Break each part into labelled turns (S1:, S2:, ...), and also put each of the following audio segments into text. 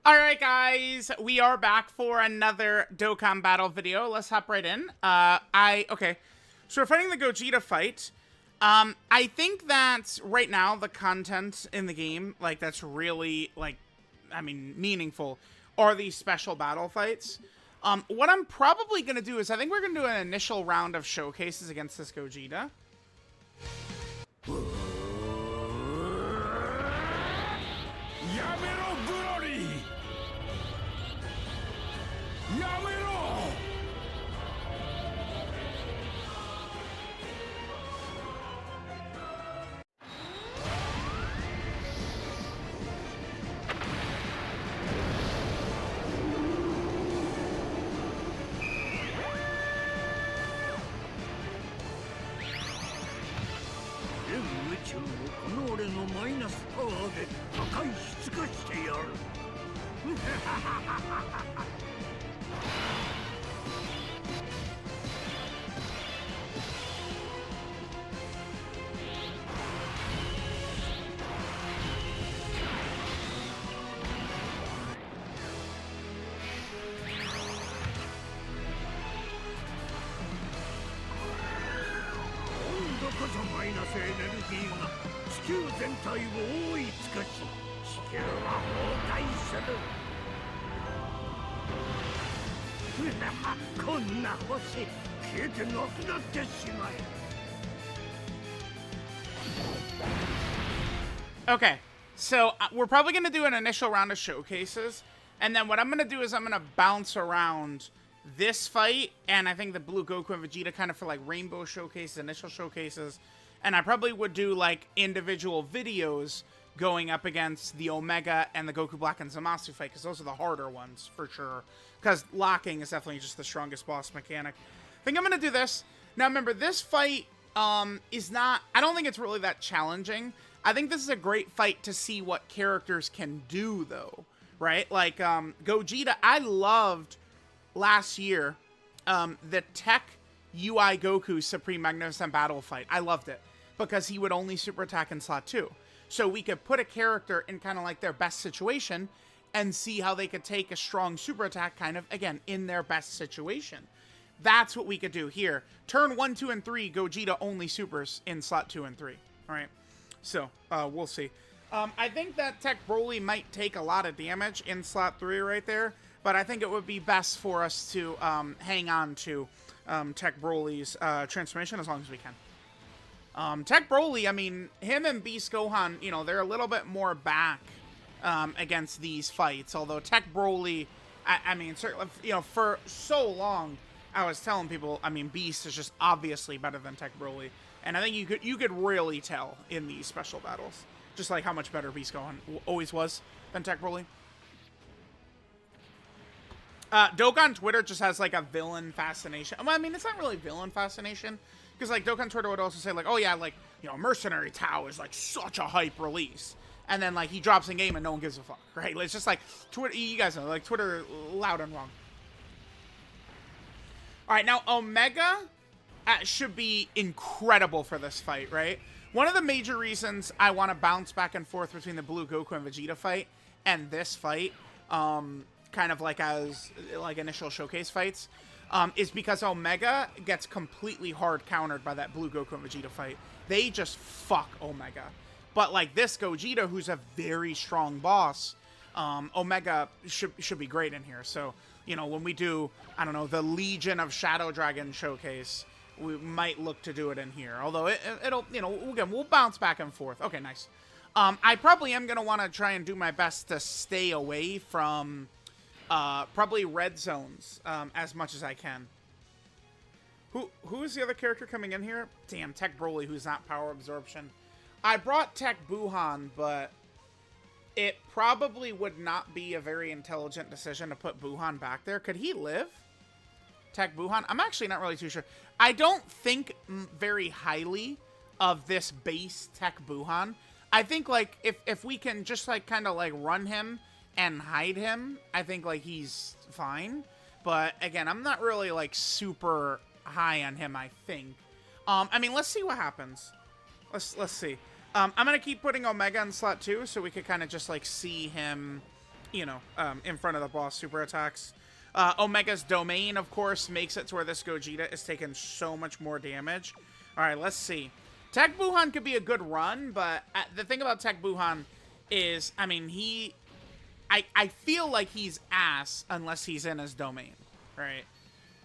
S1: Alright guys, we are back for another Dokkan battle video. Let's hop right in. Okay. So we're fighting the Gogeta fight. I think that right now the content in the game, like that's really, meaningful, are these special battle fights. What I'm probably gonna do is I think we're gonna do an initial round of showcases against this Gogeta. Okay, so we're probably going to do an initial round of showcases, and then what I'm going to do is I'm going to bounce around this fight, and I think the Blue Goku and Vegeta kind of for like rainbow showcases, initial showcases, and I probably would do like individual videos going up against the Omega and the Goku Black and Zamasu fight, because those are the harder ones for sure, because locking is definitely just the strongest boss mechanic. I think I'm going to do this. Now remember, this fight is not, I don't think it's really that challenging. I think this is a great fight to see what characters can do, though, right? Like, Gogeta, I loved last year the Tech UI Goku Supreme Magnificent Battle fight. I loved it because he would only super attack in slot 2. So we could put a character in kind of like their best situation and see how they could take a strong super attack kind of, again, in their best situation. That's what we could do here. Turn 1, 2, and 3, Gogeta only supers in slot 2 and 3. All right. So, we'll see. I think that Tech Broly might take a lot of damage in slot 3 right there, but I think it would be best for us to hang on to Tech Broly's transformation as long as we can. Tech Broly, I mean, him and Beast Gohan, you know, they're a little bit more back against these fights, although Tech Broly, I mean, certainly, you know, for so long, I was telling people, I mean, Beast is just obviously better than Tech Broly. And I think you could really tell in these special battles, just like how much better Beast Gohan always was than Tech Broly. Dokkan Twitter just has like a villain fascination. Well, I mean, it's not really villain fascination, because like Dokkan Twitter would also say like, oh yeah, like, you know, Mercenary Tao is like such a hype release, and then like he drops in game and no one gives a fuck, right? It's just like Twitter. You guys know, like Twitter, loud and wrong. All right, now Omega should be incredible for this fight, right? One of the major reasons I want to bounce back and forth between the Blue Goku and Vegeta fight and this fight, kind of like as like initial showcase fights, is because Omega gets completely hard countered by that Blue Goku and Vegeta fight. They just fuck Omega. But like this Gogeta, who's a very strong boss, Omega should be great in here. So, you know, when we do, I don't know, the Legion of Shadow Dragon showcase, we might look to do it in here. Although it'll, you know, again, we'll bounce back and forth. Okay, nice. I probably am going to want to try and do my best to stay away from probably red zones as much as I can. Who is the other character coming in here? Damn, Tech Broly, who's not power absorption. I brought Tech Buhan, but it probably would not be a very intelligent decision to put Buhan back there. Could he live? Tech Buhan? I'm actually not really too sure. I don't think very highly of this base Tech Buhan. I think, like, if we can just, like, kind of, like, run him and hide him, I think, like, he's fine. But, again, I'm not really, like, super high on him, I think. I mean, let's see what happens. Let's see. I'm going to keep putting Omega in slot 2 so we could kind of just, like, see him you know, in front of the boss super attacks. Omega's domain, of course, makes it to where this Gogeta is taking so much more damage. All right, let's see. Tech Buhan could be a good run, but the thing about Tech Buhan is, I mean, I feel like he's ass unless he's in his domain, right?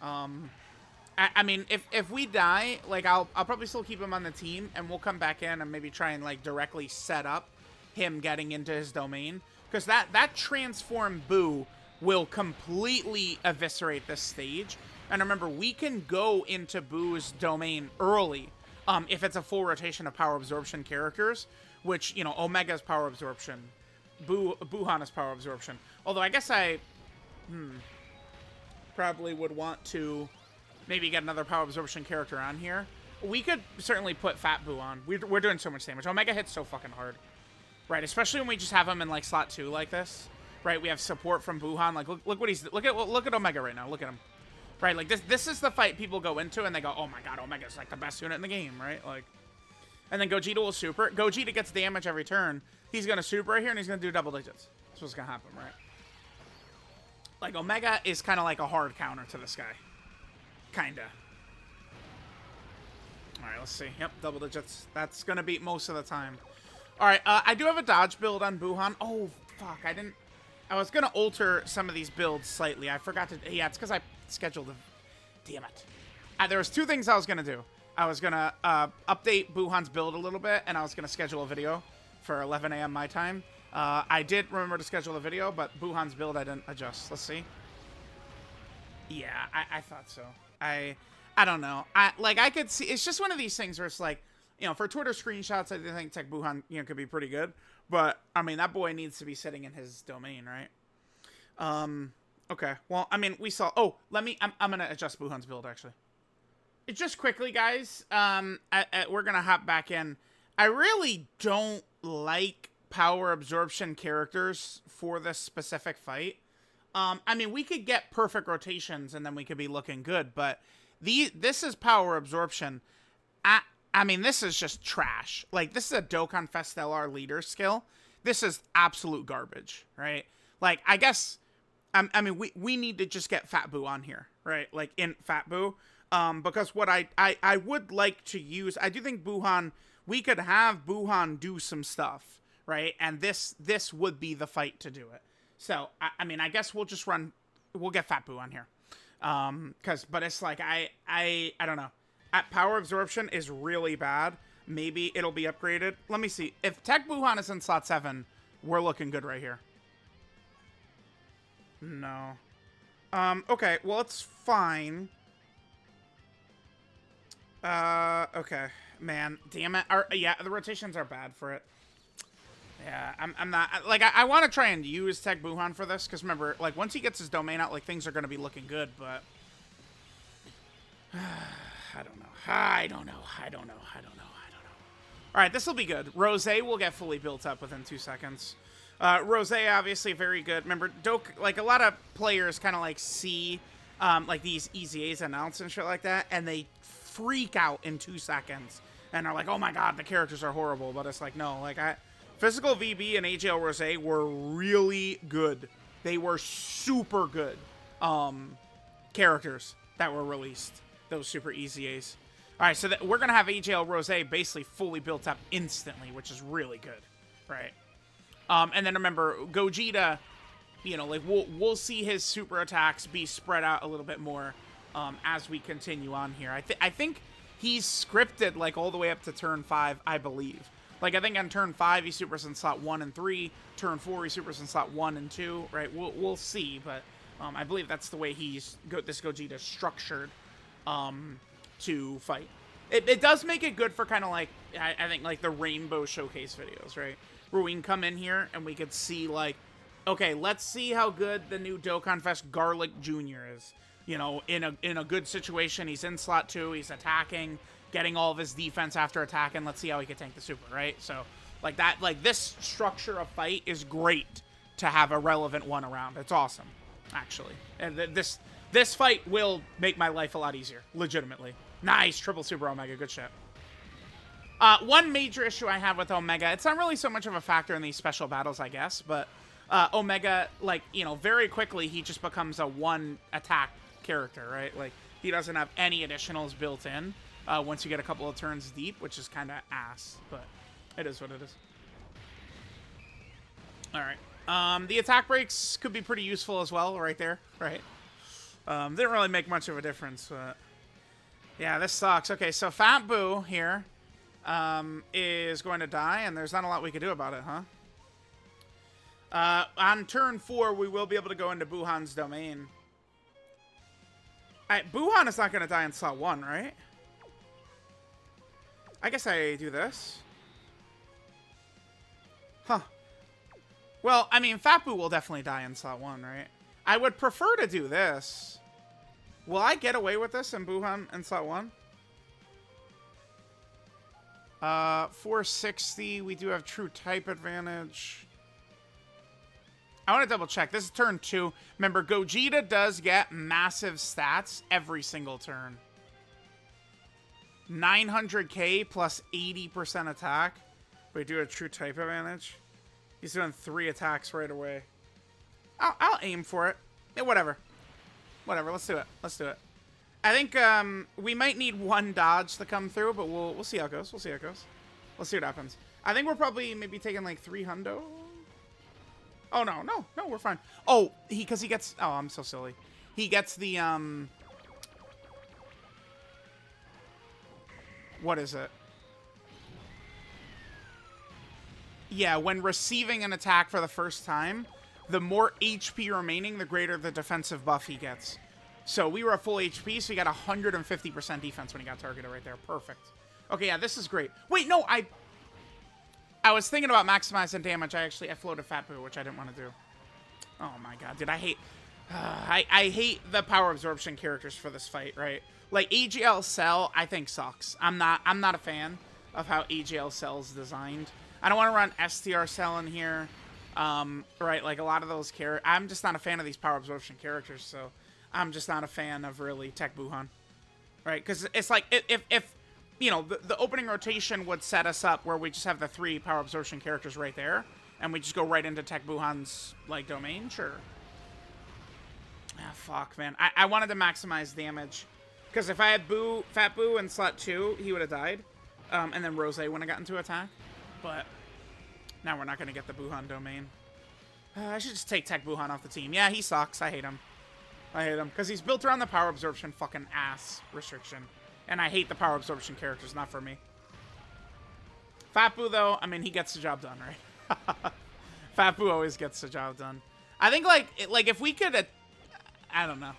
S1: I mean, if we die, like, I'll probably still keep him on the team, and we'll come back in and maybe try and, like, directly set up him getting into his domain. Because that transform Boo will completely eviscerate this stage. And remember, we can go into Boo's domain early if it's a full rotation of power absorption characters, which, you know, Omega's power absorption, Buhan is power absorption. Although I guess I probably would want to maybe get another power absorption character on here. We could certainly put Fat Boo on. We're doing so much damage. Omega hits so fucking hard. Right, especially when we just have him in, like, slot 2 like this. Right, we have support from Buhan. Like, look what he's... Look at Omega right now. Look at him. Right, like, this is the fight people go into, and they go, oh my god, Omega's, like, the best unit in the game, right? Like... And then Gogeta will super. Gogeta gets damage every turn. He's going to super right here, and he's going to do double digits. That's what's going to happen, right? Like, Omega is kind of like a hard counter to this guy. Kinda. Alright, let's see. Yep, double digits. That's going to beat most of the time. Alright, I do have a dodge build on Buhan. Oh, fuck, I was going to alter some of these builds slightly. I forgot to... Yeah, it's because I scheduled them. Damn it. There was two things I was going to do. I was going to update Buhan's build a little bit, and I was going to schedule a video for 11 a.m. my time. I did remember to schedule a video, but Buhan's build I didn't adjust. Let's see. Yeah, I thought so. I don't know. I could see... It's just one of these things where it's like, you know, for Twitter screenshots, I think Tech Buhan, you know, could be pretty good. But, I mean, that boy needs to be sitting in his domain, right? Okay. Well, I mean, we saw... Oh, I'm going to adjust Buhan's build, actually. Just quickly, guys, we're going to hop back in. I really don't like power absorption characters for this specific fight. I mean, we could get perfect rotations, and then we could be looking good, but this is power absorption. I mean, this is just trash. Like, this is a DOKKANFEST LR leader skill. This is absolute garbage, right? Like, I guess, I mean, we need to just get Fat Boo on here, right? Like, in Fat Boo. Because what I would like to use, I do think Buhan, we could have Buhan do some stuff, right? And this would be the fight to do it. So, I mean, I guess we'll get Fat Boo on here. But it's like, I don't know. Power absorption is really bad. Maybe it'll be upgraded. Let me see. If Tech Buhan is in slot 7, we're looking good right here. No. Okay, well, it's fine. Okay. Man, damn it. Yeah, the rotations are bad for it. Yeah, I'm not... Like, I want to try and use Tech Buhan for this, because remember, like, once he gets his domain out, like, things are going to be looking good, but... I don't know. I don't know. Alright, this will be good. Rosé will get fully built up within 2 seconds. Rosé, obviously, very good. Remember, like, a lot of players kind of, like, see, like, these EZAs announced and shit like that, and they freak out in 2 seconds. And are like, oh my god, the characters are horrible. But it's like, no, like, Physical VB and AGL Rosé were really good. They were super good characters that were released. Those super EZAs. Alright, so we're going to have AGL Rosé basically fully built up instantly, which is really good. Right? And then remember, Gogeta, you know, like, we'll see his super attacks be spread out a little bit more as we continue on here. I think he's scripted, like, all the way up to turn 5, I believe. Like, I think on turn 5, he supers in slot 1 and 3. Turn 4, he supers in slot 1 and 2. Right? We'll see, but I believe that's the way this Gogeta structured to fight. It does make it good for kind of like, I think, like, the Rainbow Showcase videos, right? Where we can come in here and we could see, like, okay, let's see how good the new DOKKANFEST Garlic Jr. is. You know, in a good situation, he's in slot 2, he's attacking, getting all of his defense after attacking. Let's see how he can tank the super, right? So, like that, like, this structure of fight is great to have a relevant one around. It's awesome, actually. And this fight will make my life a lot easier, legitimately. Nice, triple super Omega, good shit. One major issue I have with Omega, it's not really so much of a factor in these special battles, I guess, but Omega, like, you know, very quickly he just becomes a one attack character, right? Like, he doesn't have any additionals built in once you get a couple of turns deep, which is kind of ass, but it is what it is. All right. The attack breaks could be pretty useful as well, right there, right? Didn't really make much of a difference, but yeah, this sucks. Okay, so Fat Boo here is going to die, and there's not a lot we can do about it, huh? On turn 4, we will be able to go into Buhan's domain. Buhan is not going to die in slot 1, right? I guess I do this. Huh. Well, I mean, Fat Boo will definitely die in slot 1, right? I would prefer to do this. Will I get away with this in Buhan in slot 1? 460. We do have true type advantage. I want to double check. This is turn 2. Remember, Gogeta does get massive stats every single turn. 900k plus 80% attack. We do a true type advantage. He's doing 3 attacks right away. I'll aim for it. Yeah, whatever. Whatever. Let's do it. Let's do it. I think we might need 1 dodge to come through, but we'll see how it goes. We'll see how it goes. Let's see what happens. I think we're probably maybe taking like 3 hundo. Oh, no, we're fine. Oh, because he gets... Oh, I'm so silly. He gets the, what is it? Yeah, when receiving an attack for the first time, the more HP remaining, the greater the defensive buff he gets. So we were at full HP, so he got 150% defense when he got targeted right there. Perfect. Okay, yeah, this is great. Wait, no, I was thinking about maximizing damage. I floated Fat Boo, which I didn't want to do. Oh my god, dude, I hate... I hate the power absorption characters for this fight, right? Like, AGL Cell, I think sucks. I'm not a fan of how AGL Cell's designed. I don't want to run STR Cell in here. Right, like a lot of those characters. I'm just not a fan of these power absorption characters, so I'm just not a fan of really Tech Buhan. Right, because it's like, if you know, the opening rotation would set us up where we just have the 3 power absorption characters right there, and we just go right into Tech Buhan's, like, domain, sure. Ah, fuck, man. I wanted to maximize damage. Because if I had Fat Boo in slot 2, he would have died. And then Rose wouldn't have gotten to attack. But now we're not going to get the Buhan domain. I should just take Tech Buhan off the team. Yeah, he sucks. I hate him. I hate him. Because he's built around the power absorption fucking ass restriction. And I hate the power absorption characters. Not for me. Fat Boo, though, I mean, he gets the job done, right? Fat Boo always gets the job done. I think, like if we could... I don't know.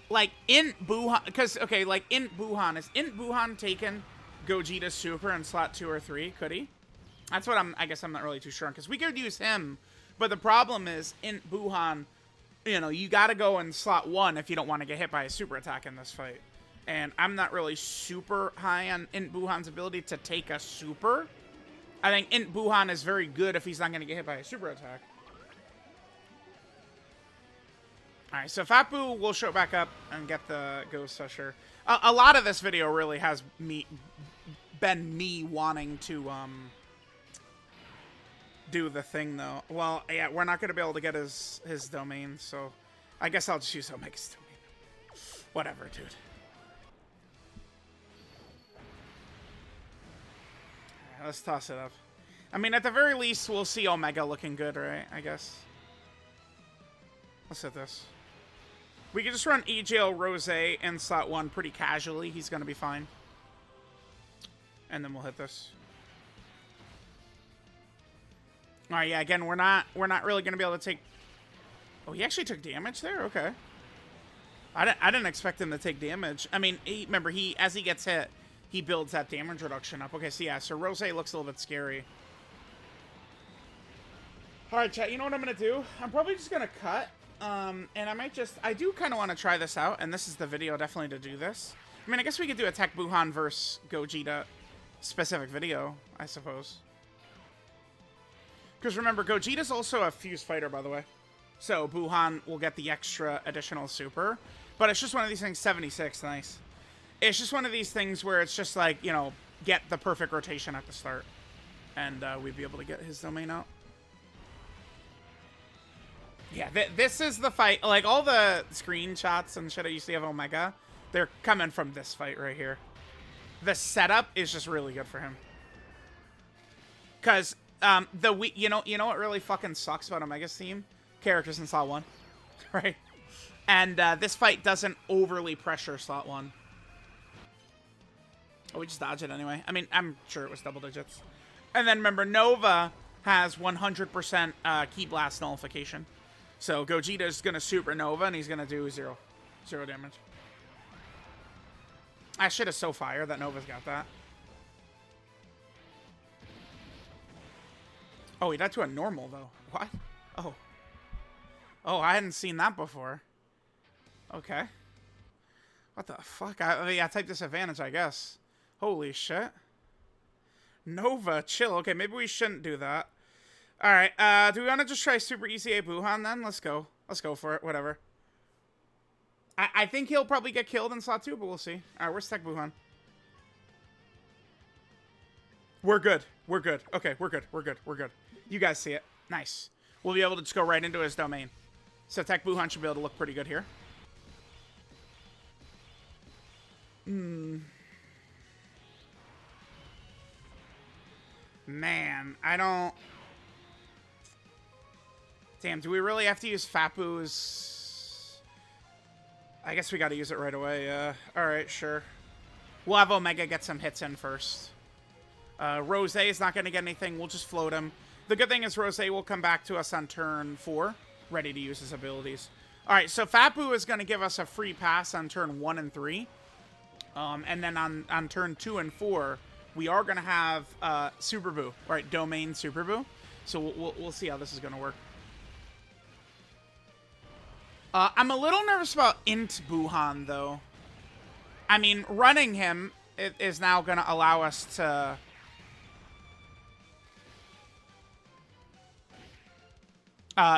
S1: Like, in Buhan... Because, okay, like, in Buhan... Isn't Buhan taken Gogeta Super in slot 2 or 3? Could he? That's what I guess I'm not really too sure on. Because we could use him. But the problem is, in Buhan, you know, you got to go in slot 1 if you don't want to get hit by a super attack in this fight. And I'm not really super high on Int Buhan's ability to take a super. I think Int Buhan is very good if he's not going to get hit by a super attack. Alright, so Fat Boo will show back up and get the Ghost Usher. A lot of this video really has been me wanting to do the thing, though. Well, yeah, we're not going to be able to get his domain, so I guess I'll just use Omega's domain. Whatever, dude. Alright, let's toss it up. I mean, at the very least, we'll see Omega looking good, right? I guess. Let's hit this. We can just run EJL Rose in slot 1 pretty casually. He's going to be fine. And then we'll hit this. Alright, yeah, again, we're not really going to be able to take... Oh, he actually took damage there? Okay. I didn't expect him to take damage. I mean, remember, as he gets hit, he builds that damage reduction up. Okay, so yeah, so Rose looks a little bit scary. Alright, chat, you know what I'm going to do? I'm probably just going to cut. And I might just... I do kind of want to try this out, and this is the video definitely to do this. I mean, I guess we could do a Tech Buhan versus Gogeta specific video, I suppose. Because remember, Gogeta's also a fuse fighter, by the way. So Buhan will get the extra additional super. But it's just one of these things... 76, nice. It's just one of these things where it's just like, you know, get the perfect rotation at the start. And we'd be able to get his domain out. Yeah, this is the fight. Like, all the screenshots and shit I used to have Omega, they're coming from this fight right here. The setup is just really good for him. Because, you know what really fucking sucks about Omega's team? Characters in slot 1, right? And this fight doesn't overly pressure slot 1. Oh, we just dodge it anyway. I mean, I'm sure it was double digits. And then remember, Nova has 100% Ki Blast nullification. So Gogeta's going to supernova, and he's going to do zero damage. That shit is so fire that Nova's got that. Oh, he died to a normal, though. What? Oh. Oh, I hadn't seen that before. Okay. What the fuck? I typed disadvantage, I guess. Holy shit. Nova, chill. Okay, maybe we shouldn't do that. Alright, do we want to just try Super ECA Buhan then? Let's go. Let's go for it. Whatever. I think he'll probably get killed in slot 2, but we'll see. Alright, where's Tech Buhan? We're good. We're good. Okay, we're good. We're good. We're good. You guys see it. Nice. We'll be able to just go right into his domain. So Tech Buhan should be able to look pretty good here. Man, I don't... Damn, do we really have to use Fapu's... I guess we gotta use it right away, yeah. Alright, sure. We'll have Omega get some hits in first. Rose is not gonna get anything. We'll just float him. The good thing is Rose will come back to us on turn 4, ready to use his abilities. Alright, so Fapu is gonna give us a free pass on turn 1 and 3. And then on turn 2 and 4, we are gonna have Super Boo, right? Domain Super Boo. So we'll see how this is gonna work. I'm a little nervous about Int Buhan, though. I mean, running him is now going to allow us to...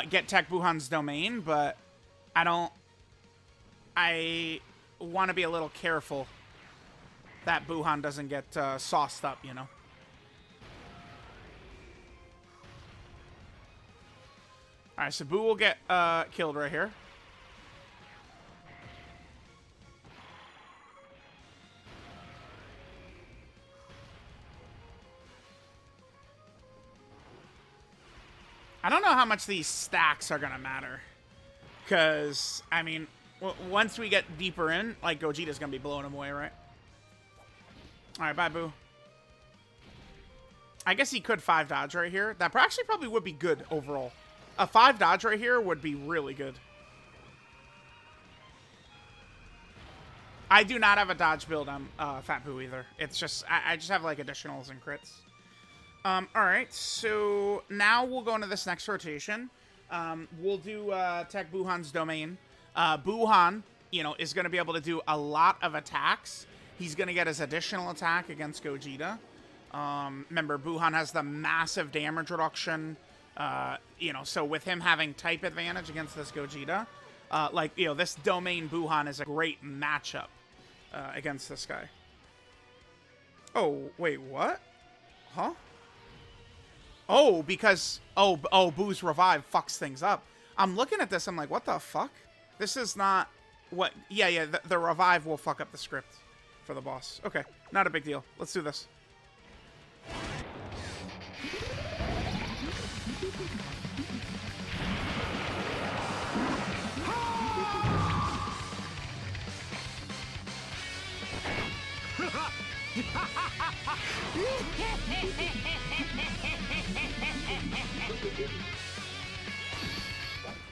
S1: get Tech Buhan's domain, but I want to be a little careful that Buhan doesn't get sauced up, you know? Alright, so Boo will get killed right here. I don't know how much these stacks are going to matter. Because, I mean, once we get deeper in, like, Gogeta's going to be blowing him away, right? Alright, bye, Boo. I guess he could 5 dodge right here. That actually probably would be good overall. A 5 dodge right here would be really good. I do not have a dodge build on Fat Boo either. It's just, I just have, like, additionals and crits. Alright, so now we'll go into this next rotation. We'll do Tech Buhan's domain. Buhan, you know, is going to be able to do a lot of attacks. He's going to get his additional attack against Gogeta. Remember, Buhan has the massive damage reduction. You know, so with him having type advantage against this Gogeta, like, you know, this domain Buhan is a great matchup against this guy. Oh, wait, what? Huh? Oh, because... Oh, Boo's revive fucks things up. I'm looking at this, I'm like, what the fuck? This is not... What? Yeah, the revive will fuck up the script for the boss. Okay, not a big deal. Let's do this.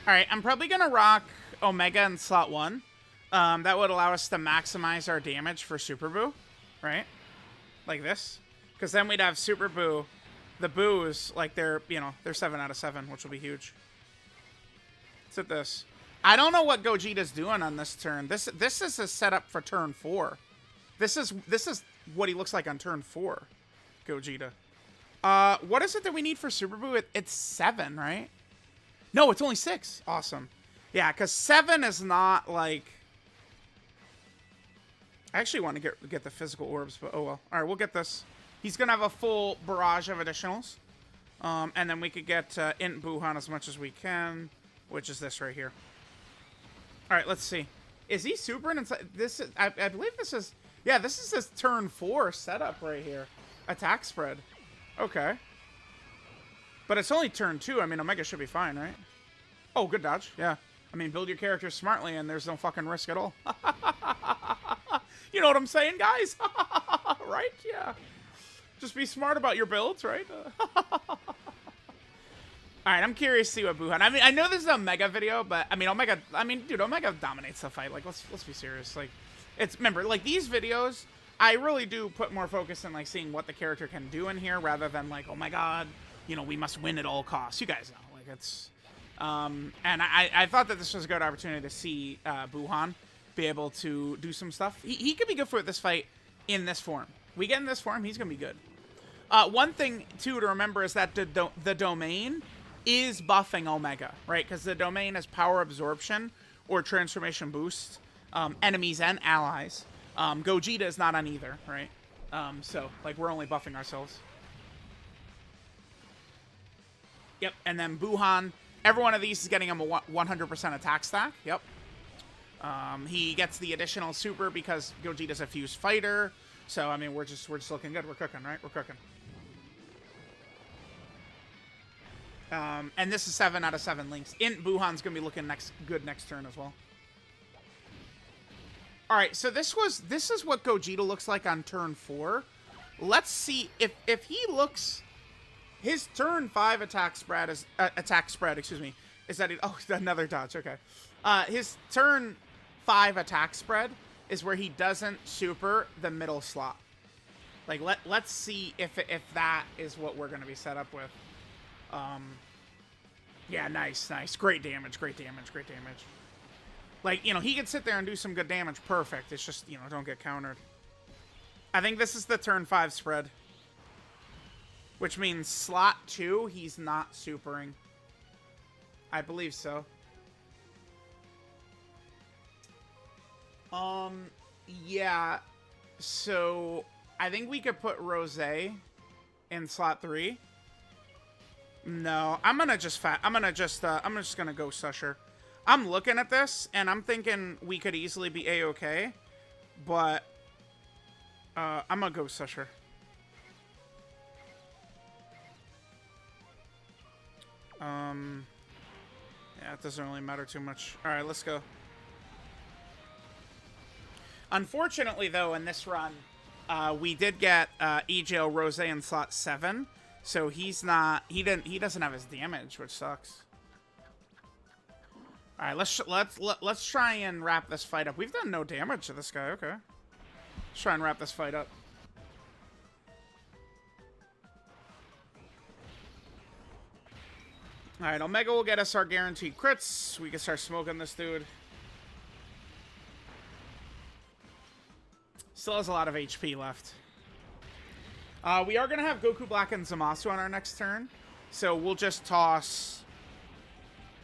S1: Alright, I'm probably going to rock Omega in slot 1. That would allow us to maximize our damage for Super Boo, right? Like this. Because then we'd have Super Boo. The Boos, like, they're, you know, they're 7 out of 7, which will be huge. Let's hit this. I don't know what Gogeta's doing on this turn. This is a setup for turn 4. This is what he looks like on turn 4, Gogeta. What is it that we need for Super Boo? It's 7, right? No, it's only 6. Awesome. Yeah, because 7 is not, like... I actually want to get the physical orbs, but oh well. All right, we'll get this. He's going to have a full barrage of additionals. And then we could get Int Buhan as much as we can. which is this right here. All right, let's see. Is he super inside? This is, I believe this is, yeah, this is his turn 4 setup right here. Attack spread. Okay. But it's only turn 2. I mean, Omega should be fine, right? Oh, good dodge. Yeah. I mean, build your character smartly and there's no fucking risk at all. You know what I'm saying, guys? Right? Yeah. Just be smart about your builds, right? Alright, I'm curious to see what Buhan... I mean, I know this is a Omega video, but, I mean, Omega... I mean, dude, Omega dominates the fight. Like, let's be serious. Like, it's... Remember, like, these videos, I really do put more focus in, like, seeing what the character can do in here, rather than, like, oh my god, you know, we must win at all costs. You guys know. Like, it's... and I thought that this was a good opportunity to see Buhan be able to do some stuff. He could be good for this fight in this form. We get in this form, he's going to be good. One thing, too, to remember is that the domain is buffing Omega, right? Because the domain is power absorption or transformation boost, enemies and allies. Gogeta is not on either, right? So, like, we're only buffing ourselves. Yep, and then Buhan, every one of these is getting him a 100% attack stack. Yep. He gets the additional super because Gogeta's a fused fighter. So, I mean, we're just looking good. We're cooking, right? We're cooking. And this is 7 out of 7 links. Buhan's going to be looking good next turn as well. All right, so this is what Gogeta looks like on turn 4. Let's see if he looks... His turn 5 attack spread, is that he... Oh, another dodge, okay. His turn 5 attack spread is where he doesn't super the middle slot. Like, let's see if that is what we're going to be set up with. Yeah, nice. Great damage. Like, you know, he can sit there and do some good damage. Perfect. It's just, you know, don't get countered. I think this is the turn 5 spread. Which means slot 2, he's not supering. I believe so. Yeah. So, I think we could put Rose in slot 3. No, I'm just gonna go Susher. I'm looking at this, and I'm thinking we could easily be A-okay, but, I'm gonna go Susher. Yeah, it doesn't really matter too much. Alright, let's go. Unfortunately, though, in this run, we did get, EJL Rose in slot 7. So he's not, he doesn't have his damage, which sucks. All right, let's try and wrap this fight up. We've done no damage to this guy. Okay. Let's try and wrap this fight up. All right, Omega will get us our guaranteed crits. We can start smoking this dude. Still has a lot of HP left. We are going to have Goku Black and Zamasu on our next turn. So we'll just toss...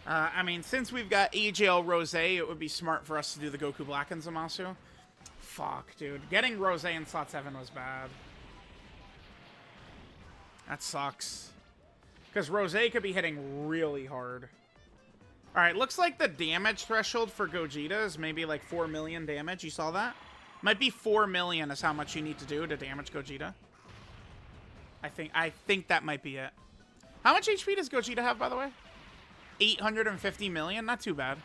S1: I mean, since we've got AJL Rose, it would be smart for us to do the Goku Black and Zamasu. Fuck, dude. Getting Rose in slot 7 was bad. That sucks. Because Rose could be hitting really hard. Alright, looks like the damage threshold for Gogeta is maybe like 4 million damage. You saw that? Might be 4 million is how much you need to do to damage Gogeta. I think that might be it. How much HP does Gogeta have, by the way? 850 million? Not too bad.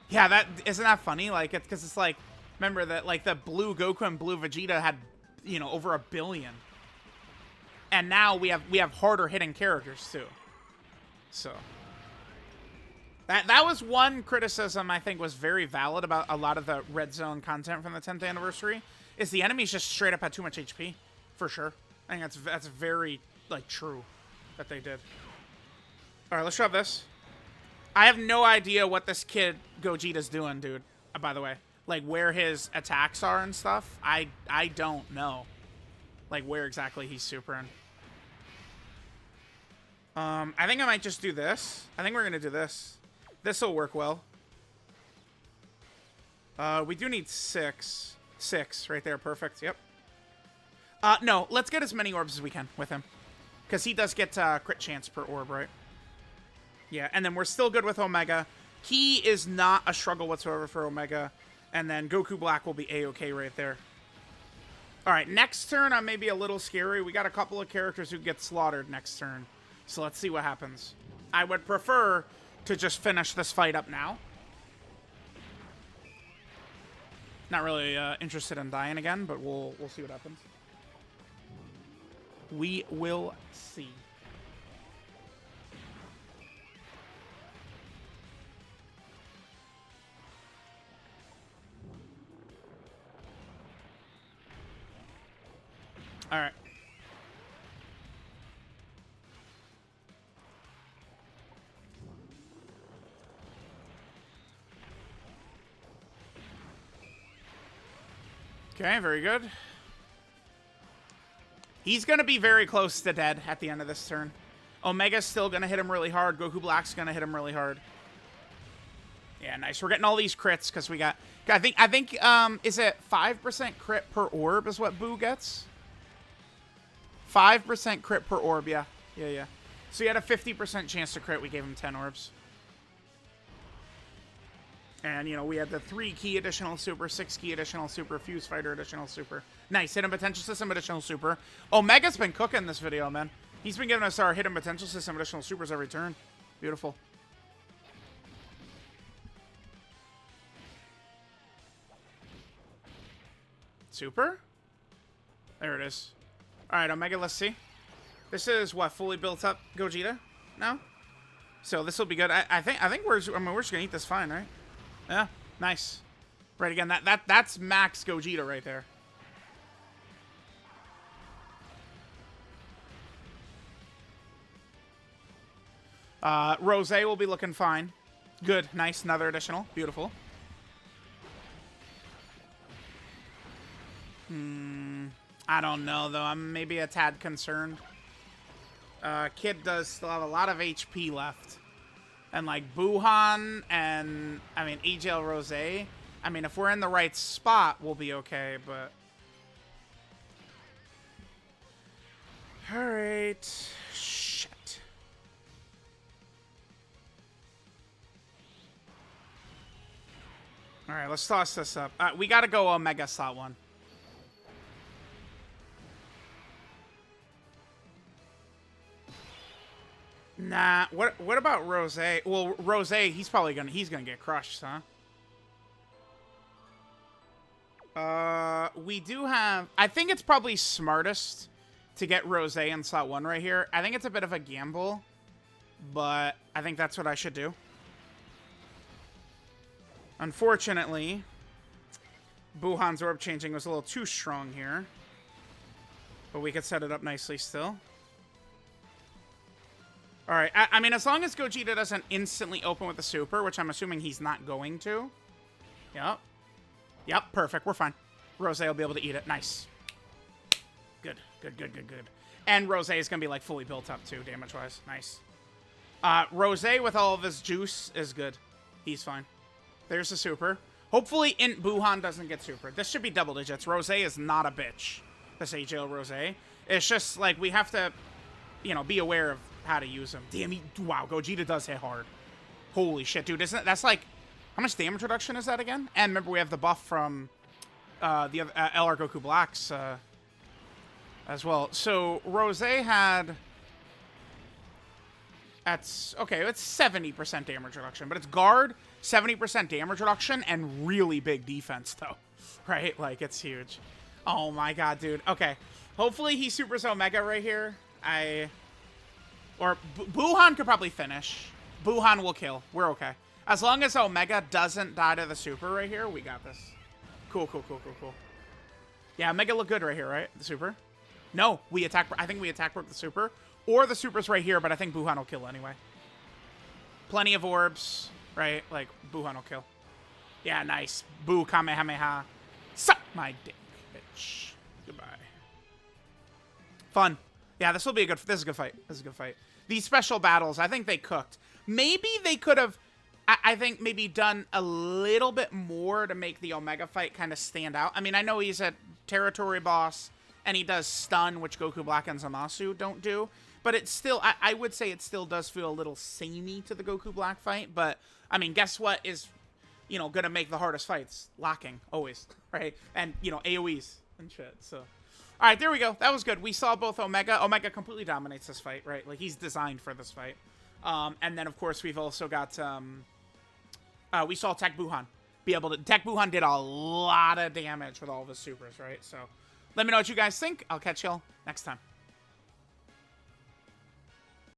S1: Yeah, isn't that funny? Like, it's because it's like, remember that, like, the blue Goku and blue Vegeta had, you know, over 1 billion. And now we have harder hitting characters, too. So. That was one criticism I think was very valid about a lot of the Red Zone content from the 10th anniversary, is the enemies just straight up had too much HP, for sure. I think that's very, like, true that they did. All right, let's drop this. I have no idea what this kid Gogeta's doing, dude, by the way. Like, where his attacks are and stuff. I don't know. Like, where exactly he's supering. I think I might just do this. I think we're going to do this. This will work well. We do need 6. 6 right there. Perfect. Yep. No, let's get as many orbs as we can with him. Because he does get crit chance per orb, right? Yeah, and then we're still good with Omega. Ki is not a struggle whatsoever for Omega. And then Goku Black will be A-okay right there. All right, next turn I may be a little scary. We got a couple of characters who get slaughtered next turn. So let's see what happens. I would prefer to just finish this fight up now. Not really interested in dying again, but we'll see what happens. We will see. All right. Okay, very good. He's going to be very close to dead at the end of this turn. Omega's still going to hit him really hard. Goku Black's going to hit him really hard. Yeah, nice. We're getting all these crits because we got... I think is it 5% crit per orb is what Boo gets? 5% crit per orb, yeah. Yeah. So he had a 50% chance to crit. We gave him 10 orbs. And, you know, we had the 3 Ki additional super, 6 Ki additional super, Fuse Fighter additional super. Nice. Hidden Potential System additional super. Omega's been cooking this video, man. He's been giving us our Hidden Potential System additional supers every turn. Beautiful. Super? There it is. All right, Omega, let's see. This is, what, fully built up Gogeta now? So this will be good. I think we're just going to eat this fine, right? Yeah, nice. Right, again, that's max Gogeta right there. Rose will be looking fine. Good, nice, another additional. Beautiful. I don't know, though. I'm maybe a tad concerned. Kid does still have a lot of HP left. And, like, Buhan and, I mean, AJL Rose. I mean, if we're in the right spot, we'll be okay, but... Alright. Shit. Alright, let's toss this up. We gotta go Omega slot 1. Nah, what about Rose? Well, Rose, he's gonna get crushed, huh? We do have... I think it's probably smartest to get Rose in slot 1 right here. I think it's a bit of a gamble, but I think that's what I should do. Unfortunately, Buhan's orb changing was a little too strong here, but we could set it up nicely still. All right, I mean, as long as Gogeta doesn't instantly open with the super, which I'm assuming he's not going to. Yep, perfect. We're fine. Rose will be able to eat it. Nice. Good. And Rose is going to be, like, fully built up, too, damage-wise. Nice. Rose, with all of his juice, is good. He's fine. There's the super. Hopefully, Buhan doesn't get super. This should be double digits. Rose is not a bitch. This AJL Rose. It's just, like, we have to, you know, be aware of how to use him. Damn, wow, Gogeta does hit hard. Holy shit, dude. That's like, how much damage reduction is that again? And remember, we have the buff from the other LR Goku Blacks as well. So Rose had... That's... Okay, it's 70% damage reduction. But it's guard, 70% damage reduction, and really big defense, though. Right? Like, it's huge. Oh my god, dude. Okay. Hopefully he supers Omega right here. Or Buhan could probably finish. Buhan will kill. We're okay. As long as Omega doesn't die to the super right here, we got this. Cool. Yeah, Omega look good right here, right? The super? No, we attack. I think we attack with the super. Or the super's right here, but I think Buhan will kill anyway. Plenty of orbs, right? Like, Buhan will kill. Yeah, nice. Boo Kamehameha. Suck my dick, bitch. Goodbye. Fun. Yeah, this is a good fight. These special battles, I think they cooked. Maybe they could have, I think, maybe done a little bit more to make the Omega fight kind of stand out. I mean, I know he's a territory boss, and he does stun, which Goku Black and Zamasu don't do. but it's still, I would say it still does feel a little samey to the Goku Black fight, but, I mean, guess what is, you know, gonna make the hardest fights? Locking, always, right? And, you know, AoEs and shit, so. All right, there we go. That was good. We saw both Omega. Omega completely dominates this fight, right? Like, he's designed for this fight. And then, of course, we've also got, we saw Tech Buhan be able to, Tech Buhan did a lot of damage with all of his supers, right? So, let me know what you guys think. I'll catch y'all next time.